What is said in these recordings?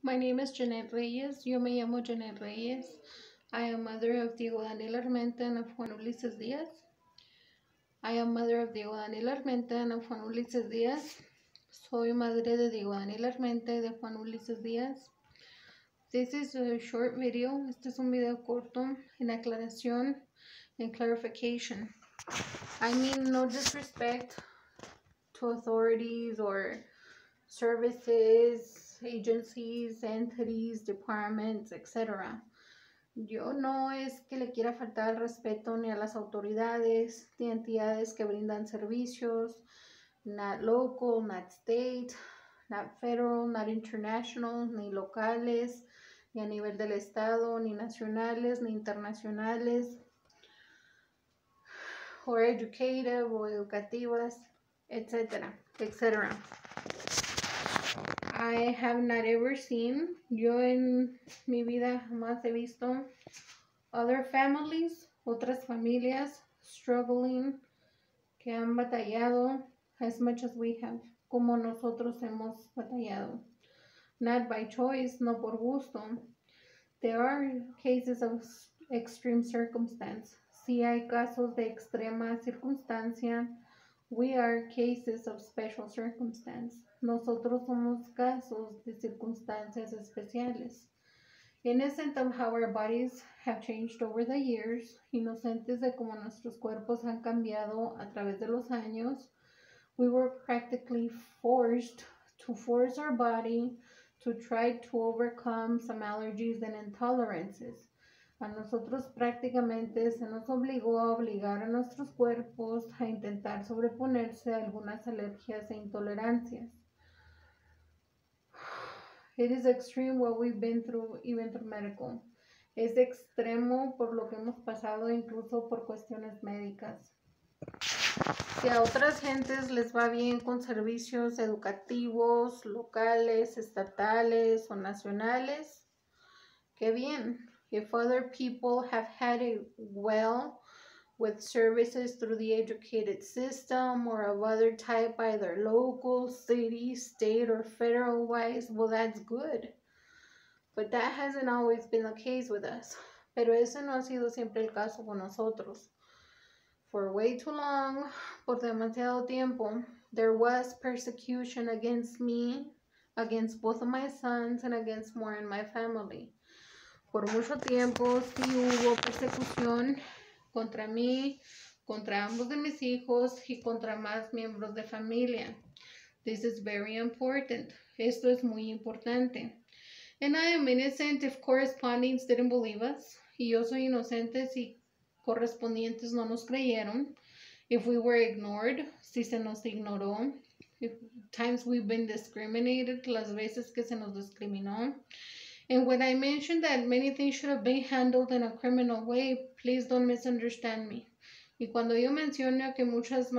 My name is Janet Reyes. Yo me llamo Janet Reyes. I am mother of Diego Daniel Armenta and of Juan Ulises Diaz. I am mother of Diego Daniel Armenta and of Juan Ulises Diaz. Soy madre de Diego Daniel Armenta y de Juan Ulises Diaz. This is a short video. Este es un video corto en aclaración, en clarification. I mean no disrespect to authorities or services, agencies, entities, departments, etc. Yo no es que le quiera faltar el respeto ni a las autoridades ni entidades que brindan servicios, not local, not state, not federal, not international, ni locales, ni a nivel del estado, ni nacionales, ni internacionales, or educative o educativas, etc., etc. I have not ever seen, yo en mi vida jamás he visto other families, otras familias struggling, que han batallado as much as we have, como nosotros hemos batallado. Not by choice, no por gusto. There are cases of extreme circumstance. Si hay casos de extrema circunstancia, we are cases of special circumstance. Nosotros somos casos de circunstancias especiales. Innocent of how our bodies have changed over the years, inocentes de cómo nuestros cuerpos han cambiado a través de los años, we were practically forced to force our body to try to overcome some allergies and intolerances. A nosotros prácticamente se nos obligó a obligar a nuestros cuerpos a intentar sobreponerse a algunas alergias e intolerancias. It is extreme what we've been through, even through medical. Es extremo por lo que hemos pasado, incluso por cuestiones médicas. Si a otras gentes les va bien con servicios educativos, locales, estatales o nacionales, qué bien. If other people have had it well with services through the educated system or of other type, either local, city, state, or federal wise, well, that's good. But that hasn't always been the case with us. Pero eso no ha sido siempre el caso con nosotros. For way too long, por demasiado tiempo, there was persecution against me, against both of my sons, and against more in my family. Por mucho tiempo sí hubo persecución contra mí, contra ambos de mis hijos y contra más miembros de familia. This is very important. Esto es muy importante. And I am innocent if correspondents didn't believe us. Y yo soy inocente si correspondientes no nos creyeron. If we were ignored, si se nos ignoró. If times we've been discriminated, las veces que se nos discriminó. And when I mentioned that many things should have been handled in a criminal way, please don't misunderstand me. Y cuando yo menciono que muchas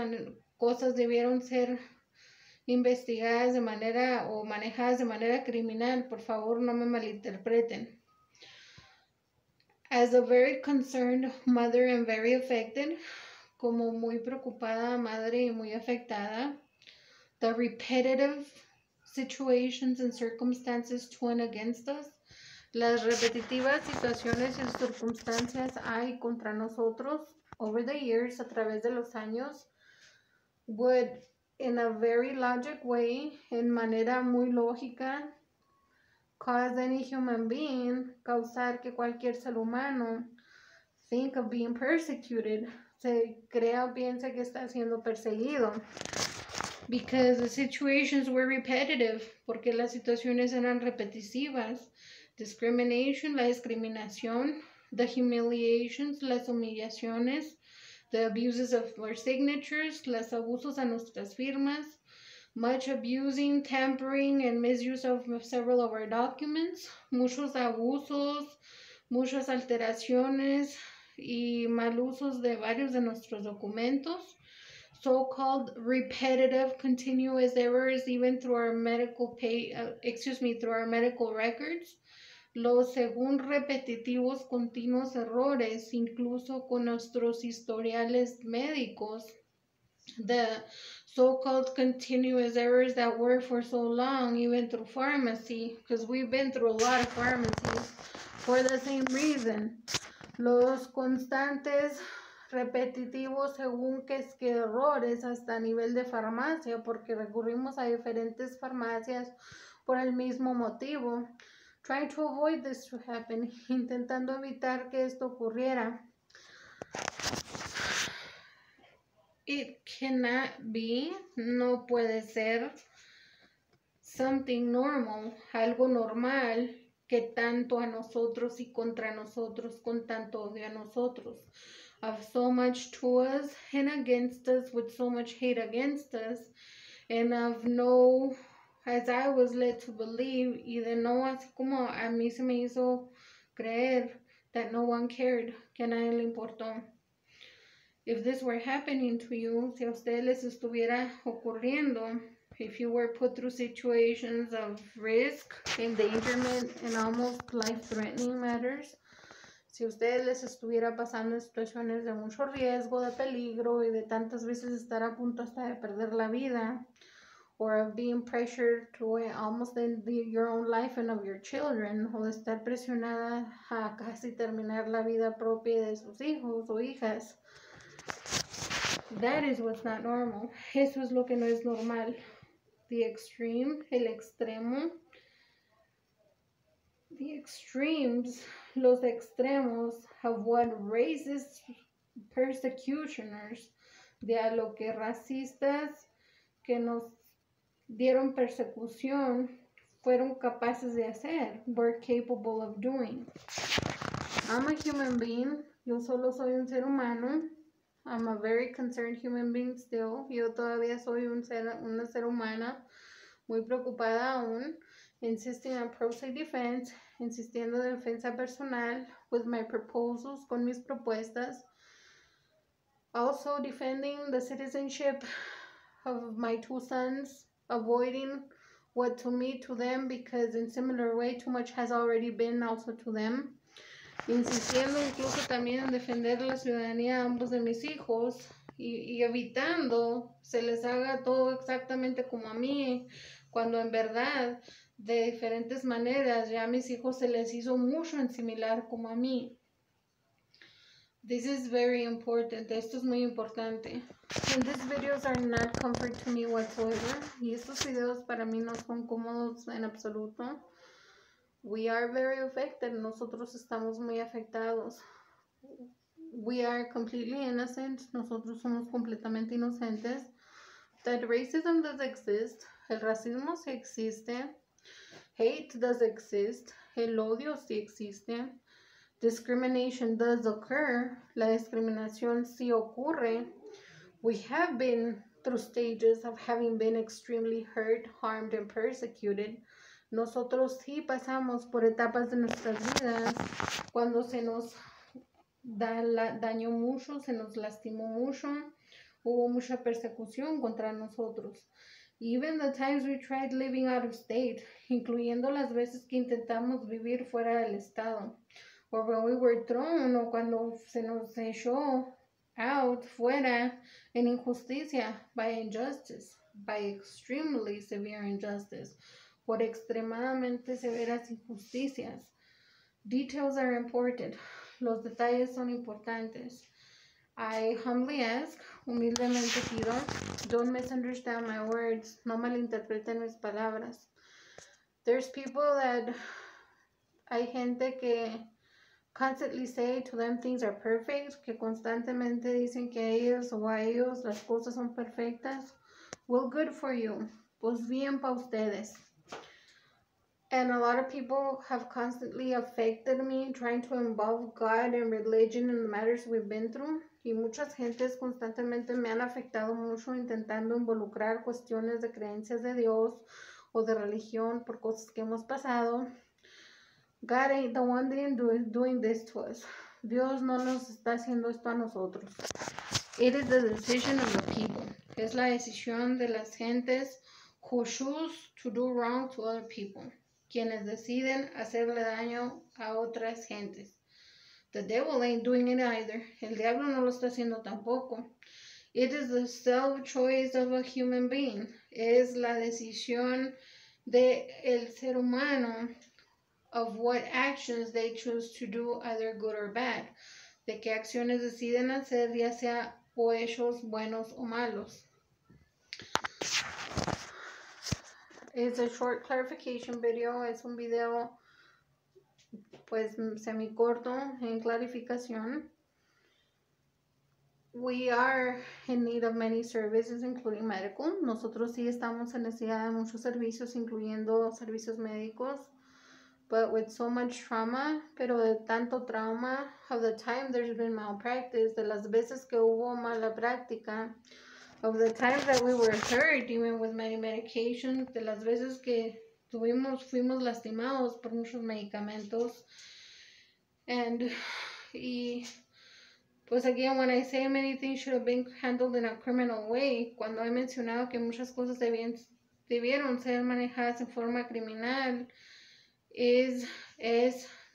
cosas debieron ser investigadas de manera o manejadas de manera criminal, por favor no me malinterpreten. As a very concerned mother and very affected, como muy preocupada madre y muy afectada, the repetitive situations and circumstances to and against us, las repetitivas situaciones y circunstancias hay contra nosotros over the years, a través de los años, would in a very logic way, en manera muy lógica, cause any human being, causar que cualquier ser humano think of being persecuted, se crea o piensa que está siendo perseguido. Because the situations were repetitive, porque las situaciones eran repetitivas. Discrimination, la discriminación, the humiliations, las humillaciones, the abuses of our signatures, los abusos a nuestras firmas, much abusing, tampering, and misuse of several of our documents, muchos abusos, muchas alteraciones y mal usos de varios de nuestros documentos, so-called repetitive, continuous errors, even through our medical through our medical records. Los según repetitivos continuos errores, incluso con nuestros historiales médicos, the so-called continuous errors that work for so long, even through pharmacy, because we've been through a lot of pharmacies for the same reason. Los constantes repetitivos según que es que errores hasta a nivel de farmacia, porque recurrimos a diferentes farmacias por el mismo motivo. Trying to avoid this to happen, intentando evitar que esto ocurriera. It cannot be, no puede ser, something normal, algo normal, que tanto a nosotros y contra nosotros, con tanto odio a nosotros. Of so much to us and against us, with so much hate against us, and of no, as I was led to believe, y de no, así como a mí se me hizo creer, that no one cared, que a nadie le importó. If this were happening to you, si a ustedes les estuviera ocurriendo, if you were put through situations of risk, endangerment, and almost life-threatening matters, si a ustedes les estuviera pasando en situaciones de mucho riesgo, de peligro y de tantas veces estar a punto hasta de perder la vida, or of being pressured to almost end your own life and of your children, o de estar presionada a casi terminar la vida propia de sus hijos o hijas, that is what's not normal. Eso es lo que no es normal. The extreme, el extremo. The extremes, los extremos of what racist persecutioners, de a lo que racistas que nos dieron persecución fueron capaces de hacer, were capable of doing. I'm a human being, yo solo soy un ser humano. I'm a very concerned human being still. Yo todavía soy una ser humana muy preocupada aún. Insisting on pro se defense, insistiendo en defensa personal with my proposals, con mis propuestas. Also defending the citizenship of my two sons, avoiding what to me to them, because in similar way too much has already been also to them. Insistiendo incluso también en defender la ciudadanía de ambos de mis hijos y evitando se les haga todo exactamente como a mí, cuando en verdad de diferentes maneras ya a mis hijos se les hizo mucho en similar como a mí. This is very important. Esto es muy importante. And these videos are not comfort to me whatsoever. Y estos videos para mí no son cómodos en absoluto. We are very affected. Nosotros estamos muy afectados. We are completely innocent. Nosotros somos completamente inocentes. That racism does exist. El racismo sí existe. Hate does exist. El odio sí existe. Discrimination does occur. La discriminación sí ocurre. We have been through stages of having been extremely hurt, harmed, and persecuted. Nosotros sí pasamos por etapas de nuestras vidas cuando se nos dañó mucho, se nos lastimó mucho, hubo mucha persecución contra nosotros. Even the times we tried living out of state, incluyendo las veces que intentamos vivir fuera del estado. Or when we were thrown, o cuando se nos echó out, fuera, en injusticia, by injustice, by extremely severe injustice, por extremadamente severas injusticias. Details are important. Los detalles son importantes. I humbly ask, humildemente pido, don't misunderstand my words, no malinterpreten mis palabras. There's people that, hay gente que constantly say to them things are perfect, que constantemente dicen que a ellos o a ellos las cosas son perfectas. Well, good for you. Pues bien pa' ustedes. And a lot of people have constantly affected me trying to involve God and religion in the matters we've been through. Y muchas gentes constantemente me han afectado mucho intentando involucrar cuestiones de creencias de Dios o de religión por cosas que hemos pasado. God ain't the one doing this to us. Dios no nos está haciendo esto a nosotros. It is the decision of the people. Es la decisión de las gentes who choose to do wrong to other people. Quienes deciden hacerle daño a otras gentes. The devil ain't doing it either. El diablo no lo está haciendo tampoco. It is the self-choice of a human being. Es la decisión de el ser humano of what actions they choose to do, either good or bad. De qué acciones deciden hacer, ya sea o hechos buenos o malos. It's a short clarification video. Es un video pues semicorto en clarificación. We are in need of many services, including medical. Nosotros sí estamos en necesidad de muchos servicios, incluyendo servicios médicos. But with so much trauma, pero de tanto trauma, of the time there's been malpractice, de las veces que hubo mala práctica, of the times that we were hurt, even with many medications, de las veces que fuimos lastimados por muchos medicamentos. Y pues again, when I say many things should have been handled in a criminal way, cuando he mencionado que muchas cosas debieron ser manejadas en forma criminal,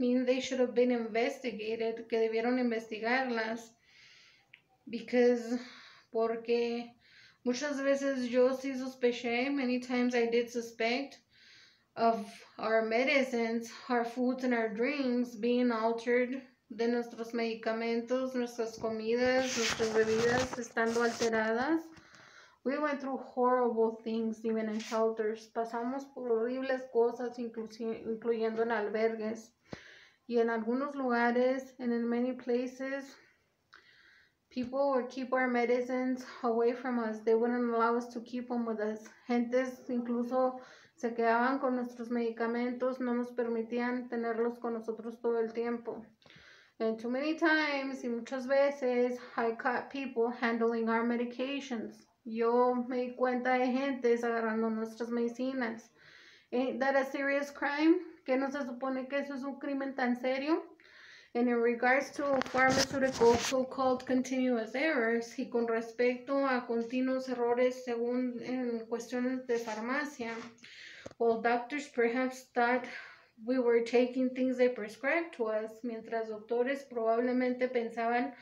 mean they should have been investigated, que debieron investigarlas, porque muchas veces yo sí sospeché, many times I did suspect of our medicines, our foods and our drinks being altered, de nuestros medicamentos, nuestras comidas, nuestras bebidas estando alteradas. We went through horrible things even in shelters. Pasamos por horribles cosas, incluyendo en albergues. Y en algunos lugares, and in many places, people would keep our medicines away from us. They wouldn't allow us to keep them with us. Gentes incluso se quedaban con nuestros medicamentos, no nos permitían tenerlos con nosotros todo el tiempo. And too many times, y muchas veces, I caught people handling our medications. Yo me di cuenta de gentes agarrando nuestras medicinas. Ain't that a serious crime? ¿Que no se supone que eso es un crimen tan serio? And in regards to pharmaceutical so-called continuous errors, y con respecto a continuos errores según en cuestiones de farmacia, well, doctors perhaps thought we were taking things they prescribed to us, mientras doctores probablemente pensaban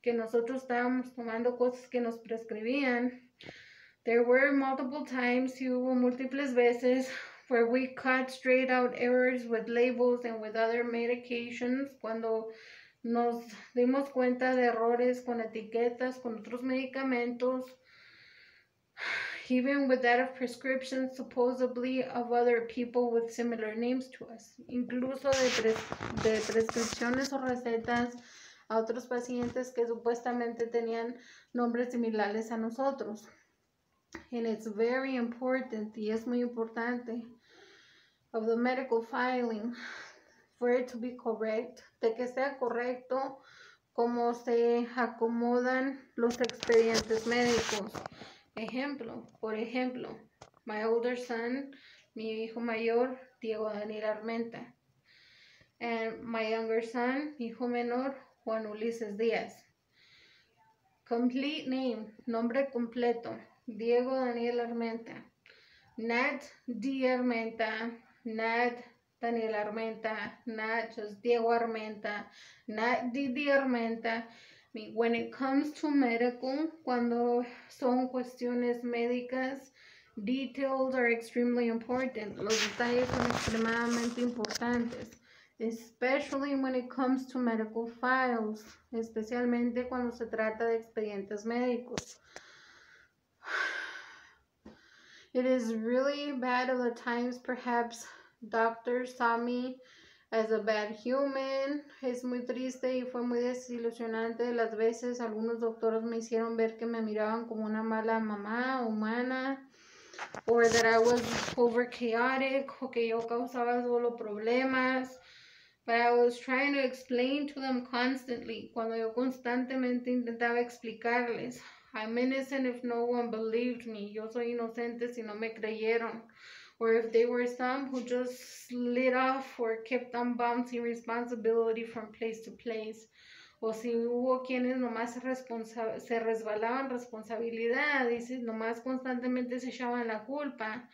que nosotros estábamos tomando cosas que nos prescribían. There were multiple times, y hubo múltiples veces, where we caught straight out errors with labels and with other medications, cuando nos dimos cuenta de errores con etiquetas, con otros medicamentos, even with that of prescriptions supposedly of other people with similar names to us, incluso de prescripciones o recetas a otros pacientes que supuestamente tenían nombres similares a nosotros. And it's very important, y es muy importante, of the medical filing, for it to be correct, de que sea correcto como se acomodan los expedientes médicos. Por ejemplo, my older son, mi hijo mayor, Diego Daniel Armenta, and my younger son, mi hijo menor, Juan Ulises Díaz. Complete name, nombre completo, Diego Daniel Armenta, not D. Armenta, not Daniel Armenta, not just Diego Armenta, not Didi Armenta. When it comes to medical, cuando son cuestiones médicas, details are extremely important. Los detalles son extremadamente importantes. Especially when it comes to medical files, especialmente cuando se trata de expedientes médicos. It is really bad of the times perhaps doctors saw me as a bad human. Es muy triste y fue muy desilusionante de las veces. Algunos doctores me hicieron ver que me miraban como una mala mamá humana, or that I was over chaotic, o que yo causaba solo problemas. But I was trying to explain to them constantly, cuando yo constantemente intentaba explicarles, I'm innocent if no one believed me. Yo soy inocente si no me creyeron. Or if they were some who just slid off or kept on bouncing responsibility from place to place. O si hubo quienes nomás se resbalaban responsabilidad y nomás constantemente se echaban la culpa.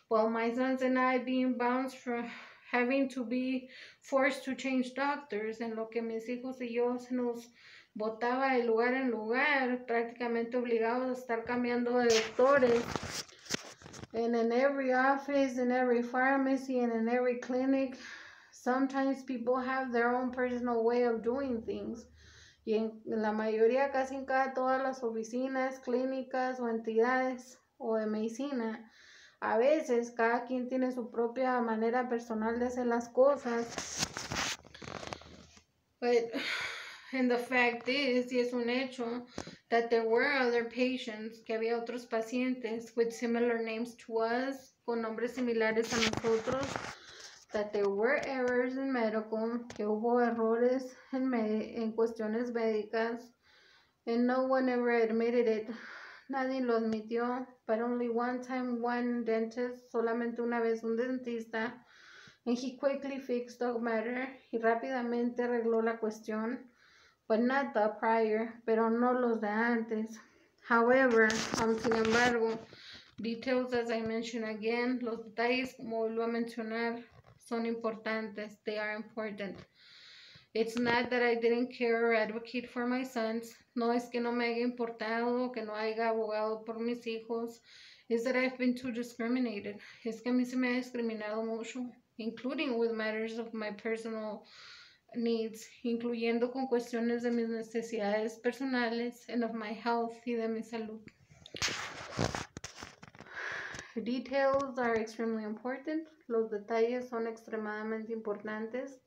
Well, my sons and I being bounced from having to be forced to change doctors, en lo que mis hijos y yo se nos botaba de lugar en lugar, prácticamente obligados a estar cambiando de doctores. And in every office, in every pharmacy, and in every clinic, sometimes people have their own personal way of doing things. Y en la mayoría, casi en todas las oficinas, clínicas o entidades o de medicina, a veces cada quien tiene su propia manera personal de hacer las cosas. But, and the fact is, y es un hecho, that there were other patients, que había otros pacientes with similar names to us, con nombres similares a nosotros, that there were errors in medical, que hubo errores en cuestiones médicas, and no one ever admitted it. Nadie lo admitió, but only one time one dentist, solamente una vez un dentista, and he quickly fixed the matter, y rápidamente arregló la cuestión, but not the prior, pero no los de antes. However, sin embargo, details, as I mentioned again, los detalles, como vuelvo a mencionar, son importantes. They are important. It's not that I didn't care or advocate for my sons. No es que no me haya importado, que no haya abogado por mis hijos. It's that I've been too discriminated. Es que a mí se me ha discriminado mucho, including with matters of my personal needs, incluyendo con cuestiones de mis necesidades personales and of my health y de mi salud. Details are extremely important. Los detalles son extremadamente importantes.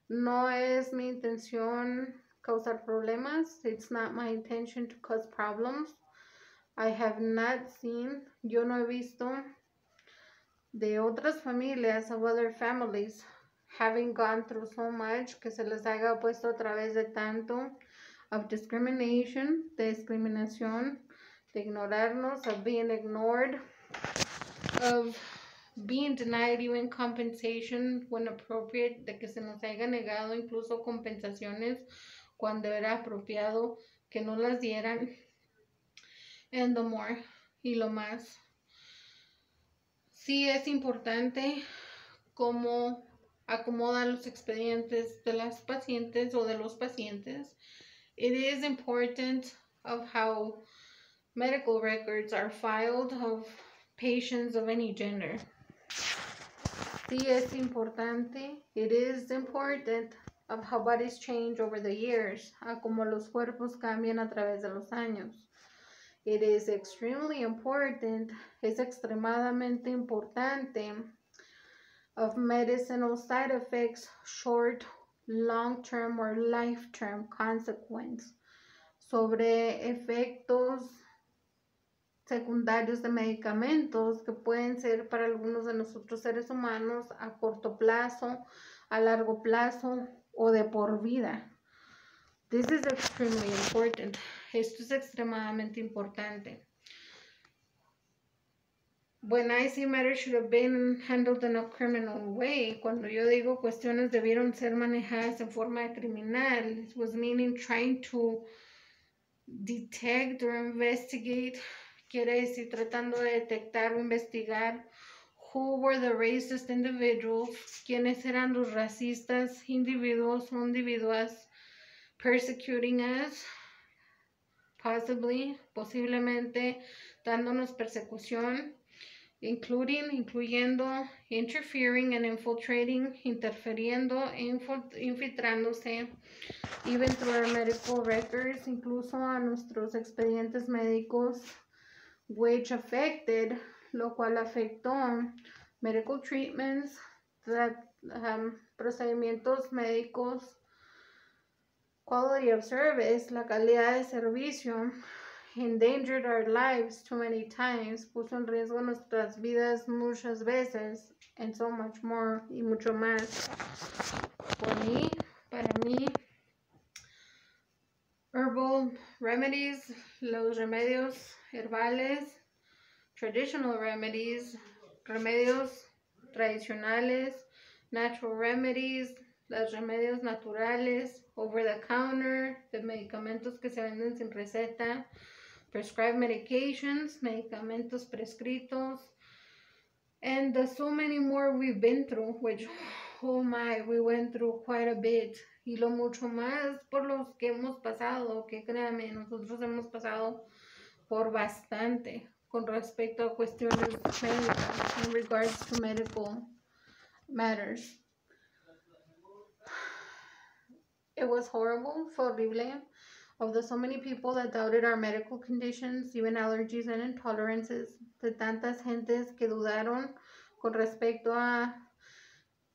No es mi intención causar problemas. It's not my intention to cause problems. I have not seen, yo no he visto de otras familias, of other families, having gone through so much, que se les haya puesto a través de tanto, of discrimination, de discriminación, de ignorarnos, of being ignored, of being denied even compensation when appropriate, de que se nos haya negado incluso compensaciones cuando era apropiado que no las dieran, and the more, y lo más. Sí es importante cómo acomodan los expedientes de las pacientes o de los pacientes. It is important of how medical records are filed of patients of any gender. Sí es importante, it is important of how bodies change over the years, a como los cuerpos cambian a través de los años. It is extremely important, es extremadamente importante, of medicinal side effects, short, long-term or life-term consequence, sobre efectos secundarios de medicamentos que pueden ser para algunos de nosotros seres humanos a corto plazo, a largo plazo o de por vida. This is extremely important. Esto es extremadamente importante. When I say matters should have been handled in a criminal way, cuando yo digo cuestiones debieron ser manejadas en forma criminal, it was meaning trying to detect or investigate, quiere decir tratando de detectar o investigar who were the racist individuals, quiénes eran los racistas individuos o individuas persecuting us, posiblemente dándonos persecución, incluyendo interfering and infiltrating, interfiriendo, infiltrándose, even through our medical records, incluso a nuestros expedientes médicos, which affected, lo cual afectó medical treatments, procedimientos médicos, quality of service, la calidad de servicio, endangered our lives too many times, puso en riesgo nuestras vidas muchas veces, and so much more, y mucho más. Para mí, herbal remedies, los remedios herbales, traditional remedies, remedios tradicionales, natural remedies, los remedios naturales, over the counter, de medicamentos que se venden sin receta, prescribed medications, medicamentos prescritos, and the so many more we've been through, which, oh my, we went through quite a bit, y lo mucho más por los que hemos pasado, que créanme, nosotros hemos pasado por bastante con respecto a cuestiones médicas, in regards to medical matters. It was horrible, fue horrible, of the so many people that doubted our medical conditions, even allergies and intolerances, de tantas gentes que dudaron con respecto a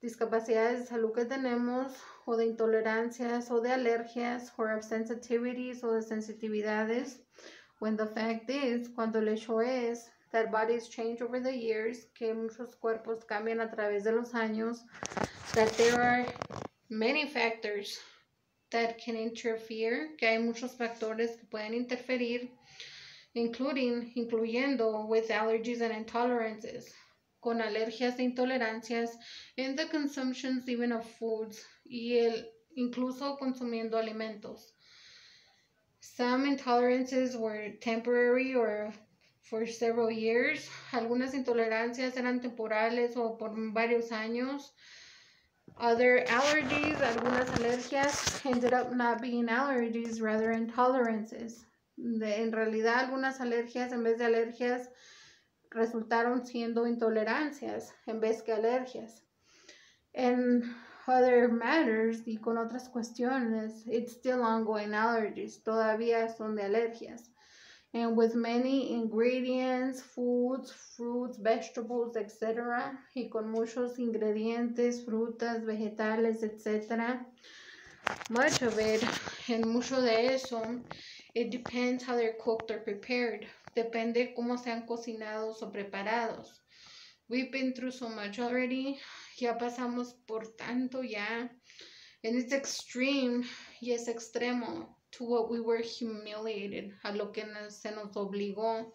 discapacidades de salud que tenemos, o de intolerancias, o de alergias, or of sensitivities, o de sensitividades, when the fact is, cuando el hecho es, that bodies change over the years, que muchos cuerpos cambian a través de los años, that there are many factors that can interfere, que hay muchos factores que pueden interferir, incluyendo with allergies and intolerances, con alergias e intolerancias, in the consumptions even of foods, incluso consumiendo alimentos. Some intolerances were temporary or for several years. Algunas intolerancias eran temporales o por varios años. Other allergies, algunas alergias, ended up not being allergies, rather intolerances. En realidad, algunas alergias, en vez de alergias, resultaron siendo intolerancias, en vez que alergias. And other matters, y con otras cuestiones, it's still ongoing allergies, todavía son de alergias. And with many ingredients, foods, fruits, vegetables, etc. Y con muchos ingredientes, frutas, vegetales, etc. Much of it, and mucho de eso, it depends how they're cooked or prepared. Depende cómo sean cocinados o preparados. We've been through so much already. Ya pasamos por tanto ya. And it's extreme, y es extremo, to what we were humiliated, a lo que se nos obligó,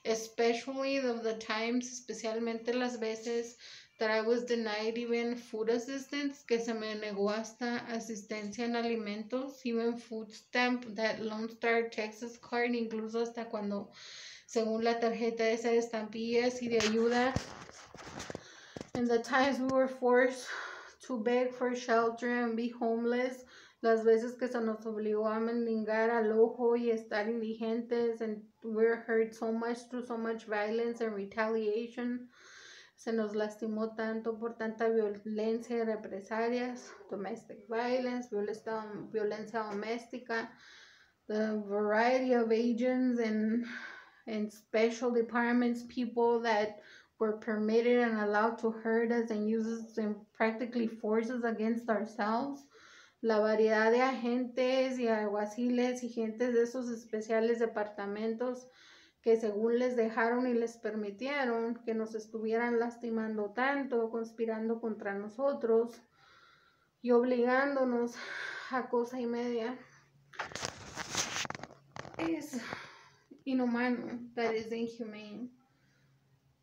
especially of the times, especialmente las veces that I was denied even food assistance, que se me negó hasta asistencia en alimentos, even food stamp, that Lone Star Texas card, incluso hasta cuando, según la tarjeta esa de estampillas y de ayuda, and the times we were forced to beg for shelter and be homeless, las veces que se nos obligó a mendigar al ojo y estar indigentes, and we were hurt so much through so much violence and retaliation, se nos lastimó tanto por tanta violencia y represalias, domestic violence, violencia doméstica, the variety of agents and special departments, people that were permitted and allowed to hurt us and use us and practically force us against ourselves. La variedad de agentes y alguaciles y gentes de esos especiales departamentos que según les dejaron y les permitieron que nos estuvieran lastimando tanto, conspirando contra nosotros y obligándonos a cosa y media. Es inhumano, that is inhumane.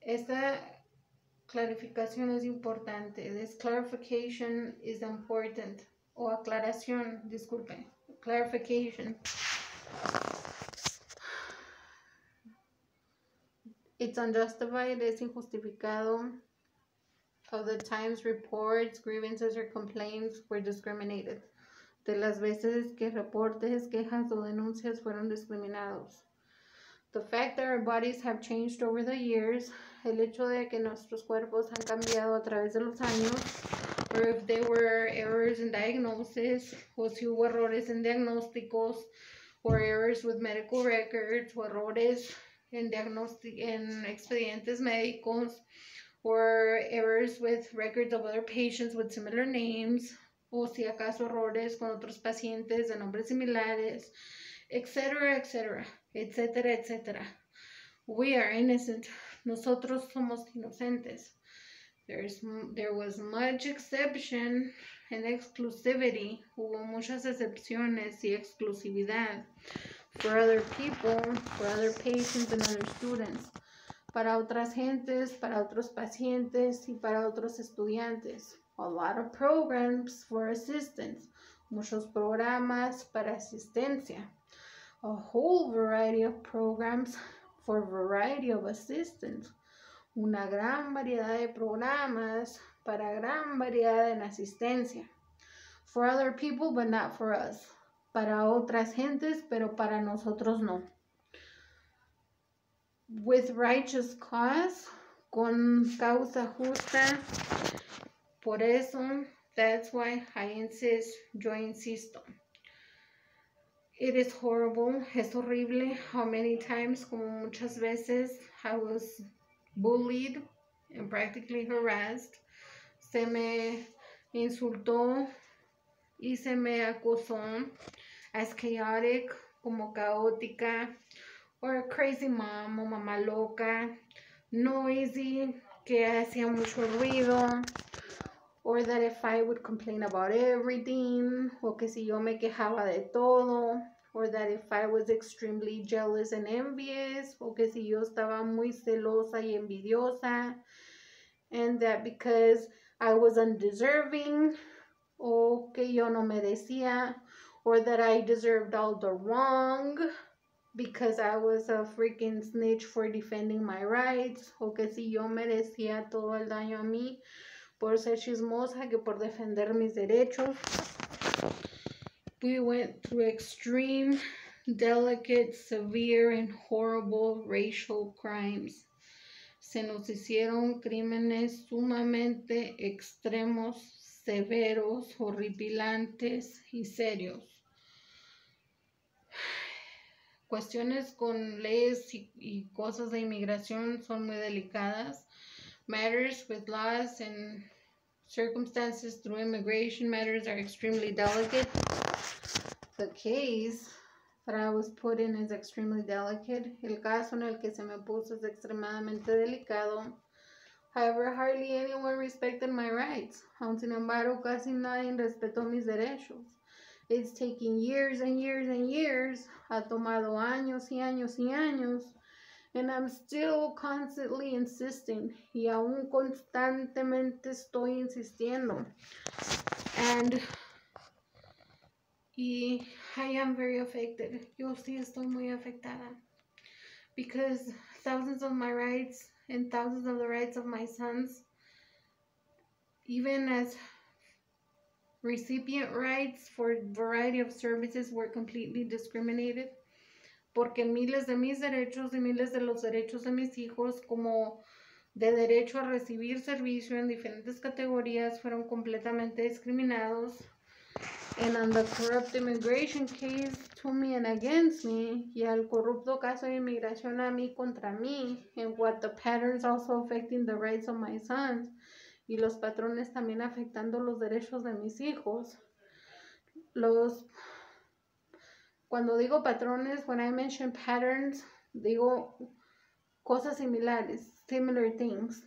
Esta clarificación es importante. This clarification is important. O aclaración, disculpe. Clarification. It's unjustified, es injustificado. Of the times reports, grievances, or complaints were discriminated. De las veces que reportes, quejas o denuncias fueron discriminados. The fact that our bodies have changed over the years, el hecho de que nuestros cuerpos han cambiado a través de los años, or if there were errors in diagnosis, o si hubo errores en diagnósticos, or errors with medical records, o errores en expedientes médicos, or errors with records of other patients with similar names, o si acaso errores con otros pacientes de nombres similares, etc., etc., etc., etc. We are innocent. Nosotros somos inocentes. There was much exception and exclusivity. Hubo muchas excepciones y exclusividad for other people, for other patients and other students. Para otras gentes, para otros pacientes y para otros estudiantes. A lot of programs for assistance. Muchos programas para asistencia. A whole variety of programs for variety of assistance. Una gran variedad de programas para gran variedad en asistencia. For other people, but not for us. Para otras gentes, pero para nosotros no. With righteous cause, con causa justa. Por eso, that's why I insist, yo insisto. It is horrible, es horrible how many times, como muchas veces, I was bullied and practically harassed. Se me insultó y se me acusó as chaotic, como caótica, or a crazy mom, o mamá loca, noisy, que hacía mucho ruido, or that if I would complain about everything, o que si yo me quejaba de todo, or that if I was extremely jealous and envious, o que si yo estaba muy celosa y envidiosa, and that because I was undeserving, o que yo no merecía, or that I deserved all the wrong because I was a freaking snitch for defending my rights, o que si yo merecía todo el daño a mí por ser chismosa que por defender mis derechos. We went through extreme, delicate, severe, and horrible racial crimes. Se nos hicieron crímenes sumamente extremos, severos, horripilantes y serios. Cuestiones con leyes y cosas de inmigración son muy delicadas. Matters with laws and circumstances through immigration matters are extremely delicate. The case that I was put in is extremely delicate. El caso en el que se me puso es extremadamente delicado. However, hardly anyone respected my rights. Aun sin embargo, casi nadie respetó mis derechos. It's taking years and years and years. Ha tomado años y años y años. And I'm still constantly insisting. Y aún constantemente estoy insistiendo. And I am very affected. Yo sí estoy muy afectada. Because thousands of my rights and thousands of the rights of my sons, even as recipient rights for a variety of services, were completely discriminated. Porque miles de mis derechos y miles de los derechos de mis hijos, como de derecho a recibir servicio en diferentes categorías, fueron completamente discriminados. And on the corrupt immigration case to me and against me, y al corrupto caso de inmigración a mí contra mí, and what the patterns also affecting the rights of my sons, y los patrones también afectando los derechos de mis hijos. Cuando digo patrones, when I mention patterns, digo cosas similares, similar things.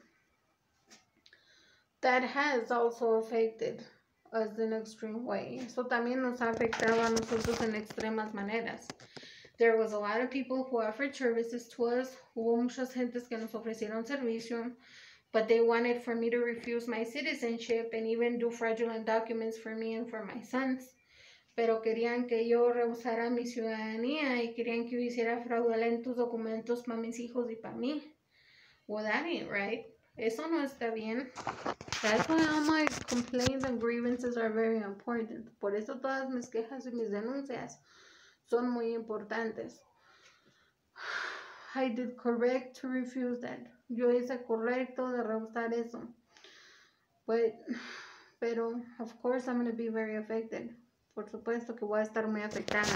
That has also affected us in an extreme way. Eso también nos ha afectado a nosotros en extremas maneras. There was a lot of people who offered services to us. Hubo muchas gentes que nos ofrecieron servicio, but they wanted for me to refuse my citizenship and even do fraudulent documents for me and for my sons. Pero querían que yo rehusara mi ciudadanía y querían que yo hiciera fraudulentos documentos para mis hijos y para mí. Well, that ain't right. Eso no está bien. That's why all my complaints and grievances are very important. Por eso todas mis quejas y mis denuncias son muy importantes. I did correct to refuse that. Yo hice correcto de rehusar eso. Pero, of course, I'm going to be very affected. Por supuesto que voy a estar muy afectada.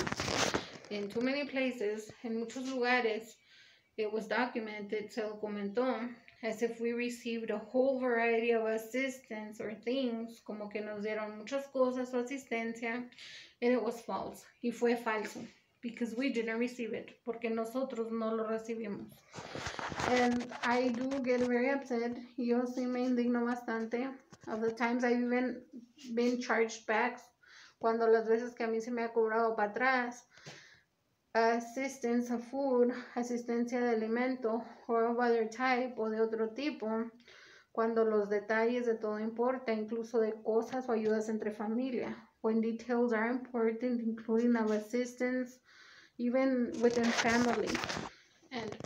In too many places, en muchos lugares, it was documented, se documentó, as if we received a whole variety of assistance or things, como que nos dieron muchas cosas o asistencia, and it was false. Y fue falso, because we didn't receive it, porque nosotros no lo recibimos. And I do get very upset. Yo sí me indigno bastante. Of the times I've even been charged back, cuando las veces que a mí se me ha cobrado para atrás, assistance of food, asistencia de alimento, or of other type, o de otro tipo, cuando los detalles de todo importa, incluso de cosas o ayudas entre familia, when details are important, including of assistance, even within family. And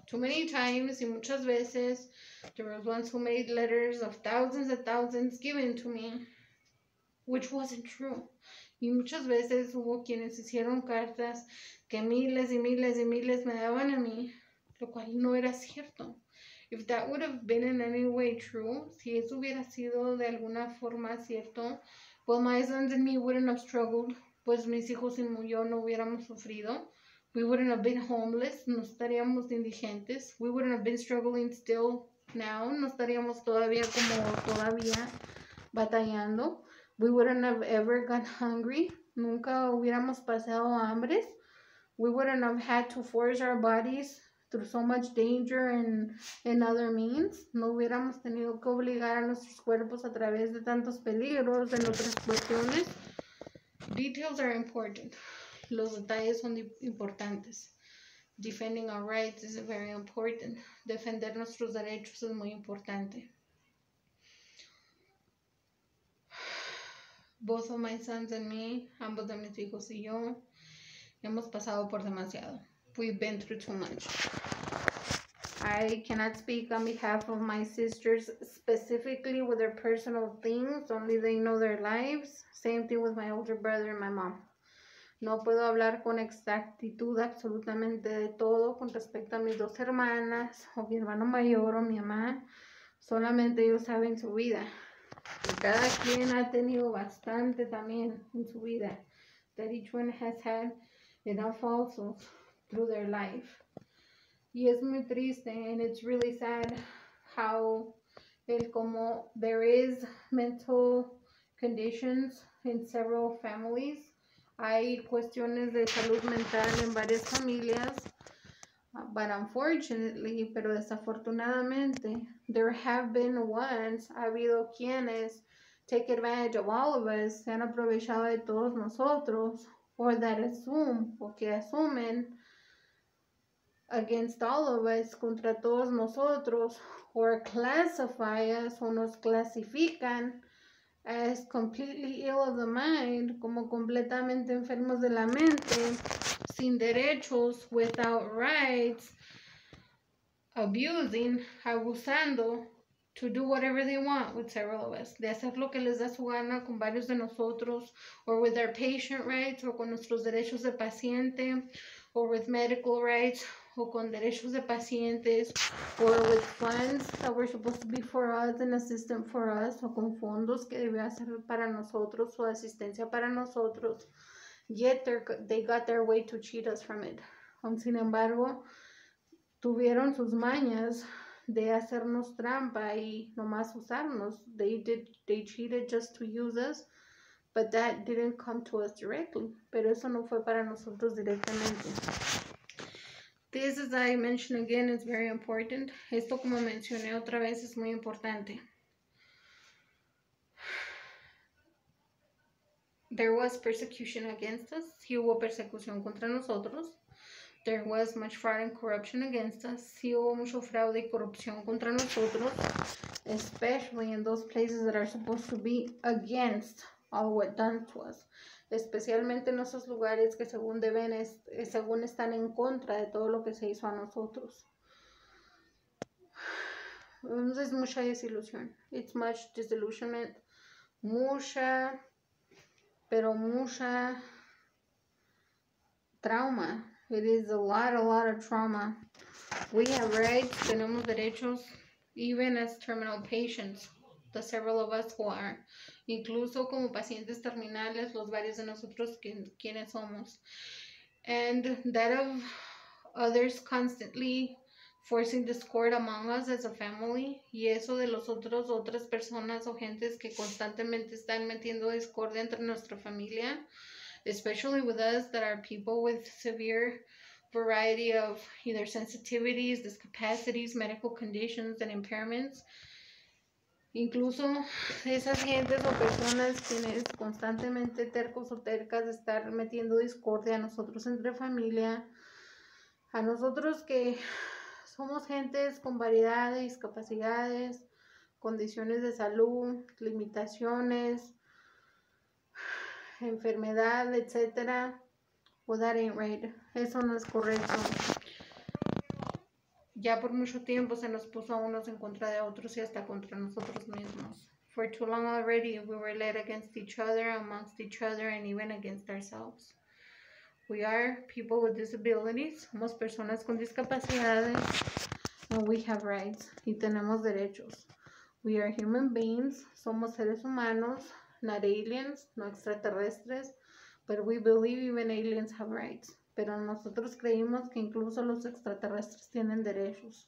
too many times, y muchas veces, there was ones who made letters of thousands and thousands given to me, which wasn't true. Y muchas veces hubo quienes hicieron cartas que miles y miles y miles me daban a mí, lo cual no era cierto. If that would have been in any way true, si eso hubiera sido de alguna forma cierto, well, my sons and me wouldn't have struggled, pues mis hijos y yo no hubiéramos sufrido. We wouldn't have been homeless, no estaríamos indigentes. We wouldn't have been struggling still now, no estaríamos todavía batallando. We wouldn't have ever gone hungry, nunca hubiéramos pasado hambres. We wouldn't have had to force our bodies through so much danger and other means. No hubiéramos tenido que obligar a nuestros cuerpos a través de tantos peligros en otras cuestiones. Details are important. Los detalles son importantes. Defending our rights is very important. Defender nuestros derechos es muy importante. Both of my sons and me, ambos de mis hijos y yo, hemos pasado por demasiado. We've been through too much. I cannot speak on behalf of my sisters specifically with their personal things. Only they know their lives. Same thing with my older brother and my mom. No puedo hablar con exactitud absolutamente de todo con respecto a mis dos hermanas, o mi hermano mayor, o mi mamá. Solamente ellos saben su vida. Y cada quien ha tenido bastante también en su vida. That each one has had enough also through their life. Y es muy triste, and it's really sad how como there is mental conditions in several families. Hay cuestiones de salud mental en varias familias, but unfortunately, pero desafortunadamente, there have been ones, ha habido quienes take advantage of all of us, se han aprovechado de todos nosotros, or that assume, o que asumen against all of us, contra todos nosotros, or classify us, o nos clasifican as completely ill of the mind, como completamente enfermos de la mente, sin derechos, without rights, abusando, to do whatever they want with several of us, de hacer lo que les da su gana con varios de nosotros, or with their patient rights, o con nuestros derechos de paciente, or with medical rights, o con derechos de pacientes, or with funds that were supposed to be for us and assistance for us, o con fondos que debían ser para nosotros, o asistencia para nosotros. Yet they got their way to cheat us from it. Sin embargo, tuvieron sus mañas de hacernos trampa y nomás usarnos. They cheated just to use us, but that didn't come to us directly. Pero eso no fue para nosotros directamente. This, as I mentioned again, is very important. Esto, como mencioné otra vez, es muy importante. There was persecution against us. Sí hubo persecución contra nosotros. There was much fraud and corruption against us. Sí hubo mucho fraude y corrupción contra nosotros. Especially in those places that are supposed to be against all what done to us. Especialmente en esos lugares que según están en contra de todo lo que se hizo a nosotros. Es mucha desilusión. It's much disillusionment. Mucha trauma. It is a lot of trauma. We have rights, tenemos derechos, even as terminal patients. The several of us who are, incluso como pacientes terminales, los varios de nosotros quienes somos, and that of others constantly forcing discord among us as a family, y eso de otras personas o gentes que constantemente están metiendo discordia entre nuestra familia, especially with us that are people with severe variety of either sensitivities, discapacities, medical conditions, and impairments. Incluso esas gentes o personas quienes constantemente tercos o tercas de estar metiendo discordia a nosotros entre familia, a nosotros que somos gentes con variedad de discapacidades, condiciones de salud, limitaciones, enfermedad, etc. Well, that ain't right. Eso no es correcto. Ya por mucho tiempo se nos puso a unos en contra de otros y hasta contra nosotros mismos. for too long already, we were led against each other, amongst each other, and even against ourselves. We are people with disabilities, somos personas con discapacidades, and we have rights, y tenemos derechos. We are human beings, somos seres humanos, not aliens, no extraterrestres, but we believe even aliens have rights. Pero nosotros creímos que incluso los extraterrestres tienen derechos.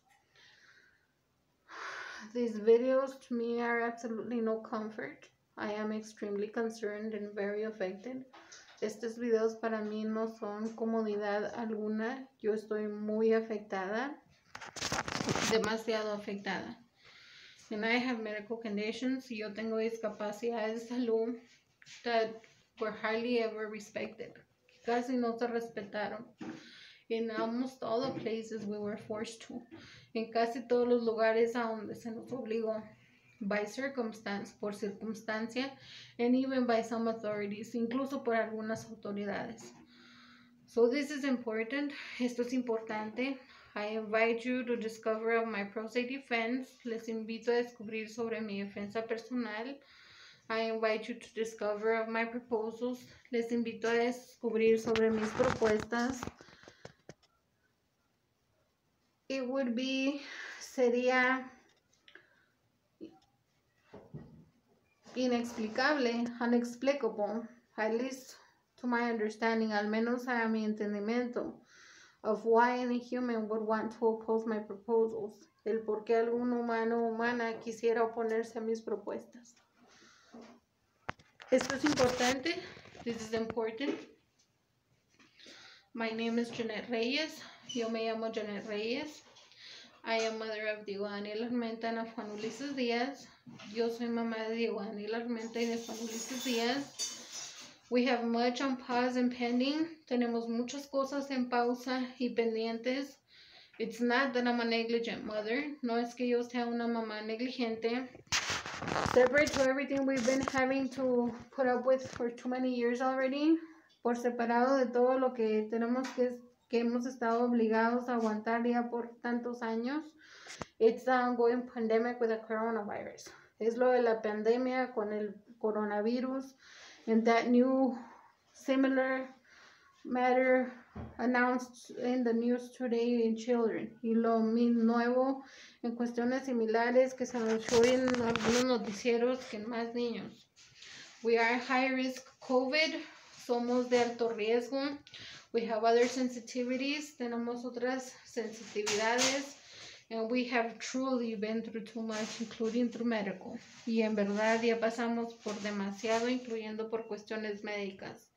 These videos to me are absolutely no comfort. I am extremely concerned and very affected. Estos videos para mí no son comodidad alguna. Yo estoy muy afectada, demasiado afectada. And I have medical conditions. Yo tengo discapacidades de salud that were hardly ever respected. Casi no se respetaron. In almost all the places we were forced to. En casi todos los lugares a donde se nos obligó. By circumstance, por circunstancia, and even by some authorities, incluso por algunas autoridades. So this is important. Esto es importante. I invite you to discover of my pro se defense. Les invito a descubrir sobre mi defensa personal. I invite you to discover of my proposals. Les invito a descubrir sobre mis propuestas. It would be, sería inexplicable, unexplicable, at least to my understanding, al menos a mi entendimiento, of why any human would want to oppose my proposals, el por qué algún humano o humana quisiera oponerse a mis propuestas. Esto es importante. This is important. My name is Janet Reyes. Yo me llamo Janet Reyes. I am mother of Diego Daniel Armenta and of Juan Ulises Díaz. Yo soy mamá de Diego Daniel Armenta y de Juan Ulises Díaz. We have much on pause and pending. Tenemos muchas cosas en pausa y pendientes. It's not that I'm a negligent mother. No es que yo sea una mamá negligente. Separate to everything we've been having to put up with for too many years already. Por separado de todo lo que tenemos que hemos estado obligados a aguantar ya por tantos años. It's the ongoing pandemic with the coronavirus. Es lo de la pandemia con el coronavirus and that new similar matter announced in the news today in children. Y lo nuevo en cuestiones similares que se anunció en algunos noticieros que en más niños. We are high risk COVID. Somos de alto riesgo. We have other sensitivities. Tenemos otras sensitividades. And we have truly been through too much, including through medical. Y en verdad ya pasamos por demasiado, incluyendo por cuestiones médicas.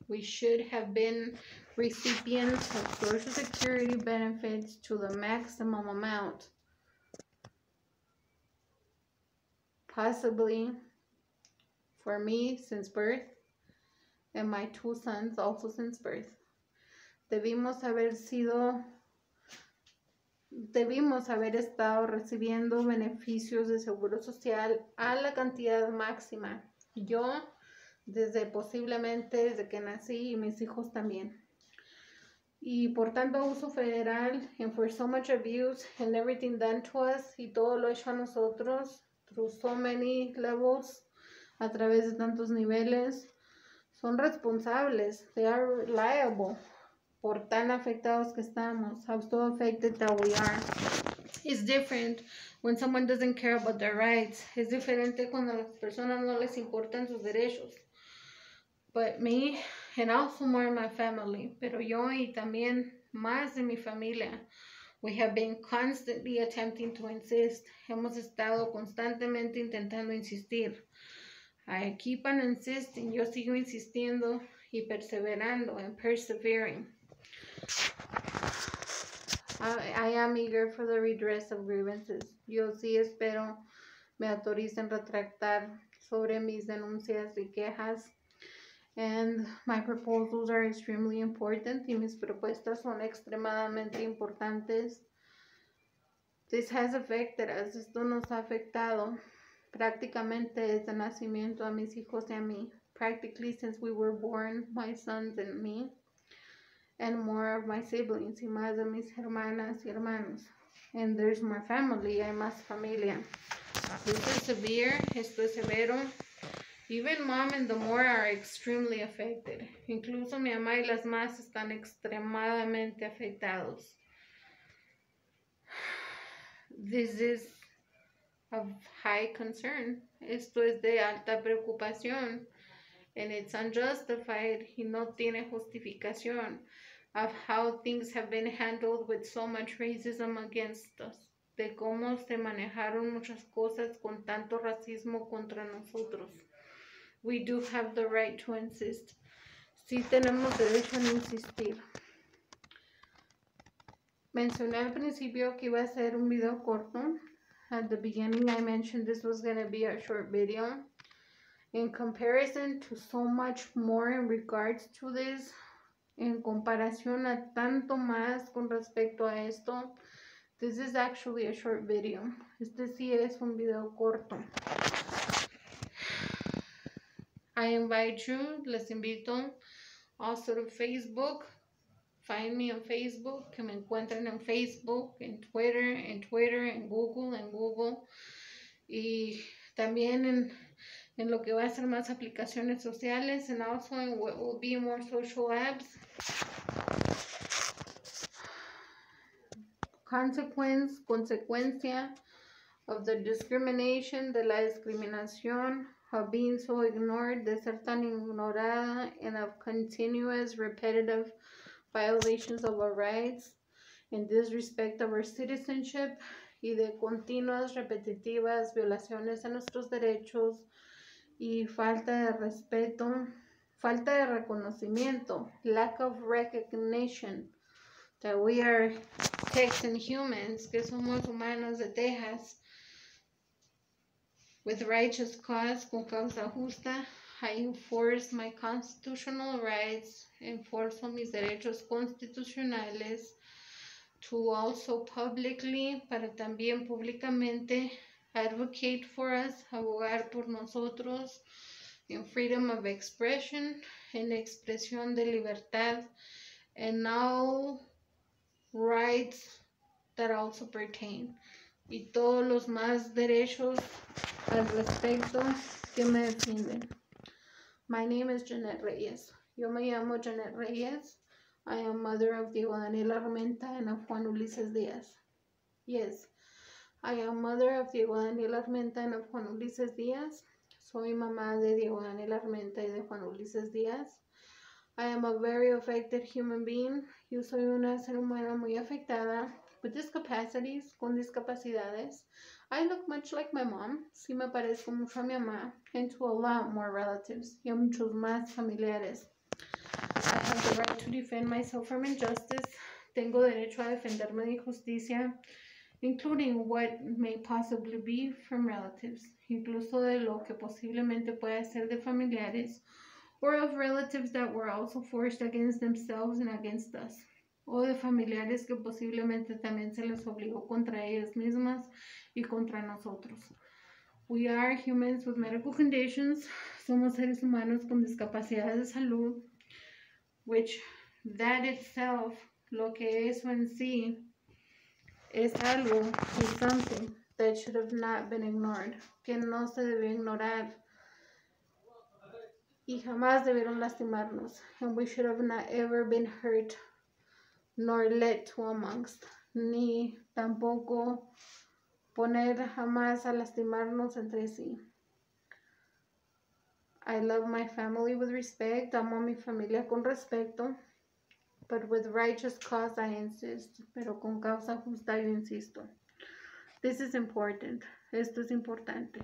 We should have been recipients of Social Security benefits to the maximum amount. Possibly for me since birth, and my two sons also since birth. Debimos haber estado recibiendo beneficios de seguro social a la cantidad máxima. Yo, posiblemente desde que nací, y mis hijos también. Y por tanto uso federal, and for so much abuse and everything done to us, y todo lo hecho a nosotros, through so many levels, a través de tantos niveles, son responsables. They are liable por tan afectados que estamos. How so affected that we are. It's different when someone doesn't care about their rights. Es diferente cuando a las personas no les importan sus derechos. But me, and also more my family, pero yo y también más de mi familia, we have been constantly attempting to insist. Hemos estado constantemente intentando insistir. I keep on insisting. Yo sigo insistiendo y perseverando and persevering. I am eager for the redress of grievances. Yo sí espero me autoricen retractar sobre mis denuncias y quejas. And my proposals are extremely important. Y mis propuestas son extremadamente importantes. This has affected us. Esto nos ha afectado prácticamente desde el nacimiento a mis hijos y a mí. Practically since we were born, my sons and me. And more of my siblings, y más de mis hermanas y hermanos. and there's more family, hay más familia. This is severe, esto es severo. Even mom and the more are extremely affected. Incluso mi mamá y las más están extremadamente afectados. This is of high concern. Esto es de alta preocupación. And it's unjustified. Y no tiene justificación of how things have been handled with so much racism against us. De cómo se manejaron muchas cosas con tanto racismo contra nosotros. We do have the right to insist. Sí tenemos derecho a insistir. Mencioné al principio que iba a ser un video corto. At the beginning I mentioned this was going to be a short video. In comparison to so much more in regards to this, en comparación a tanto más con respecto a esto, this is actually a short video. Este sí es un video corto. I invite you, les invito also to Facebook. Find me on Facebook, que me encuentren en Facebook, en Twitter, en Google. Y también en lo que va a ser más aplicaciones sociales, and also in what will be more social apps. Consecuencia of the discrimination, de la discriminación, of being so ignored, de ser tan ignorada, and of continuous repetitive violations of our rights, and disrespect of our citizenship, y de continuas repetitivas violaciones a nuestros derechos y falta de respeto, falta de reconocimiento, lack of recognition, that we are Texan humans, que somos humanos de Texas, with righteous cause, con causa justa. I enforce my constitutional rights, enforzo mis derechos constitucionales, to also publicly, para también públicamente, advocate for us, abogar por nosotros, in freedom of expression, en expresión de libertad, and all rights that also pertain, y todos los más derechos al respecto que me defienden. My name is Jeanette Reyes. Yo me llamo Jeanette Reyes. I am mother of Diego Daniel Armenta and of Juan Ulises Díaz. Yes, I am mother of Diego Daniel Armenta and of Juan Ulises Díaz. Soy mamá de Diego Daniel Armenta y de Juan Ulises Díaz. I am a very affected human being. Yo soy una ser humana muy afectada, with discapacities, con discapacidades. I look much like my mom. Sí me parezco mucho a mi mamá, and to a lot more relatives, y a muchos más familiares. I have the right to defend myself from injustice. Tengo derecho a defenderme de injusticia, including what may possibly be from relatives, incluso de lo que posiblemente pueda ser de familiares, or of relatives that were also forced against themselves and against us, o de familiares que posiblemente también se les obligó contra ellas mismas y contra nosotros. We are humans with medical conditions. Somos seres humanos con discapacidades de salud, which that itself, lo que eso en sí, es algo, is something that should have not been ignored, que no se debió ignorar y jamás debieron lastimarnos, and we should have not ever been hurt nor led to amongst, ni tampoco poner jamás a lastimarnos entre sí. I love my family with respect. Amo a mi familia con respeto. But with righteous cause I insist. Pero con causa justa yo insisto. This is important. Esto es importante.